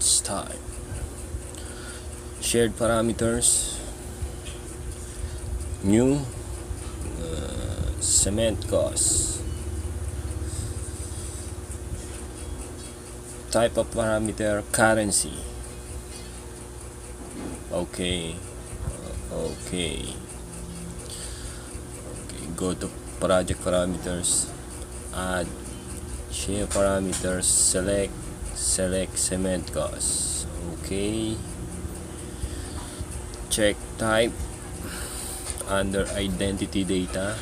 This time, shared parameters, new cement cost, type of parameter, currency. Okay, go to project parameters, add share parameters, select cement cost. Okay, check type under identity data,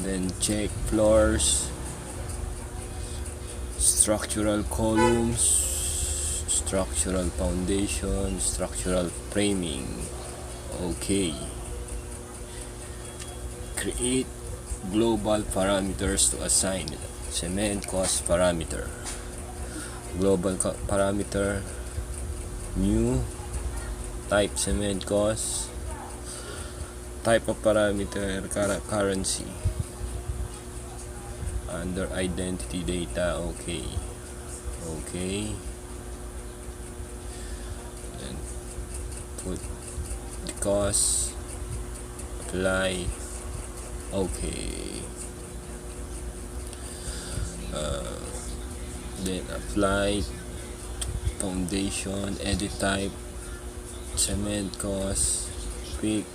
then check floors, structural columns, structural foundation, structural framing. Okay, create global parameters to assign cement cost parameter. Global parameter, new, type cement cost, type of parameter, currency, under identity data. Okay, and put the cost, apply. Okay, then apply foundation, edit type, cement cost, pick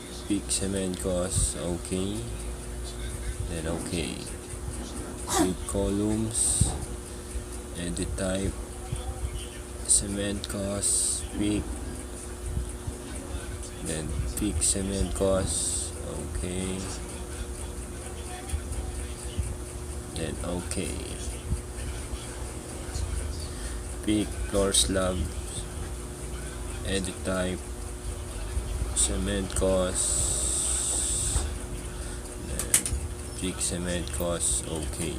cement cost. Okay, then okay, pick columns, edit type, cement cost, pick, then pick cement cost. Okay, then okay, pick floor slab, edit type, cement cost, then pick cement cost. Okay,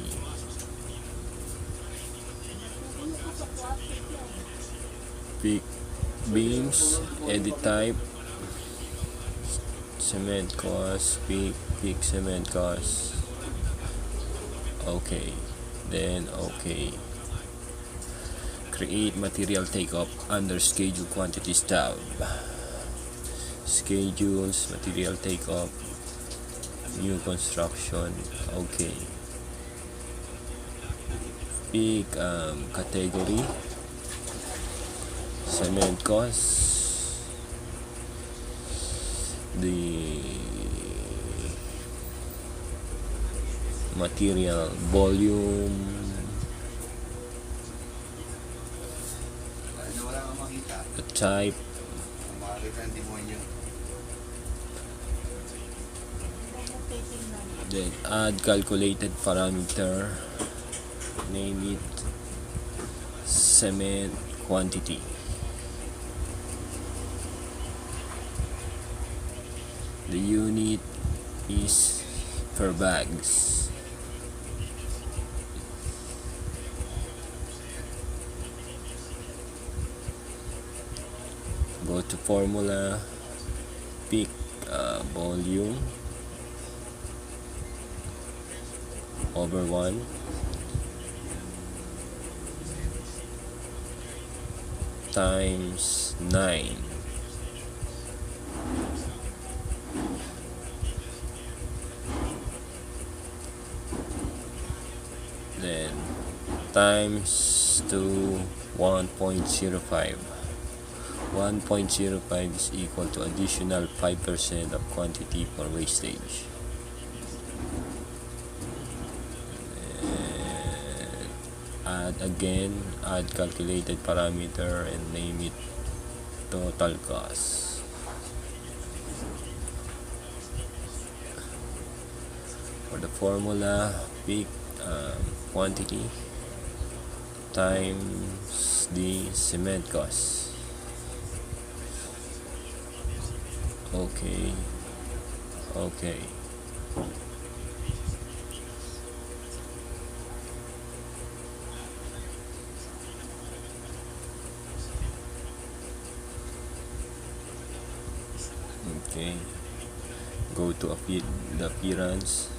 pick beams, edit type, cement cost, pick cement cost. Okay, then okay, create material takeoff under schedule quantities tab, schedules, material takeoff, new construction. Okay, pick category, cement cost, the material volume, the type, then add calculated parameter, name it cement quantity. The unit is per bags. Go to formula, pick volume over 1 times 9, then times to 1.05. 1.05 is equal to additional 5% of quantity for wastage. And add calculated parameter and name it total cost. For the formula, pick quantity times the cement cost. Okay, go to the appearance,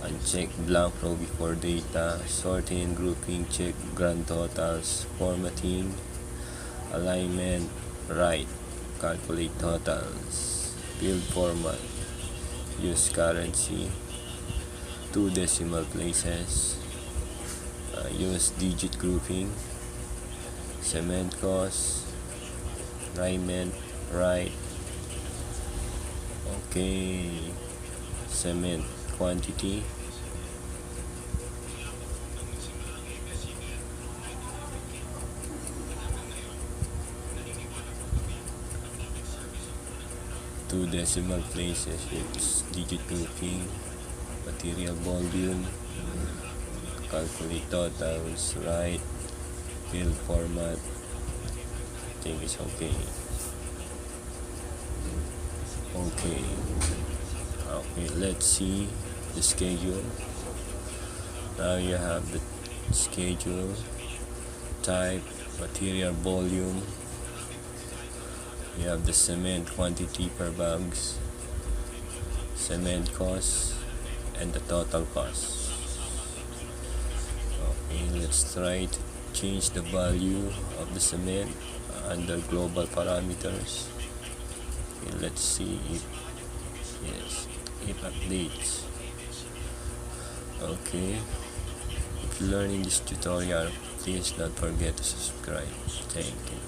Uncheck blank row before data. Sorting and grouping, check grand totals. Formatting, alignment, right. Calculate totals. Field format, use currency, 2 decimal places. Use digit grouping. Cement cost, alignment, right. Okay. Cement quantity, two decimal places, use digit grouping. Material volume, calculate totals, right. Field format, I think it's okay. Okay, let's see the schedule. Now you have the schedule, type, material volume, you have the cement quantity per bags, cement cost, and the total cost. Okay, let's try to change the value of the cement under global parameters. Okay, let's see if it updates. Okay, if you learn in this tutorial, please don't forget to subscribe. Thank you.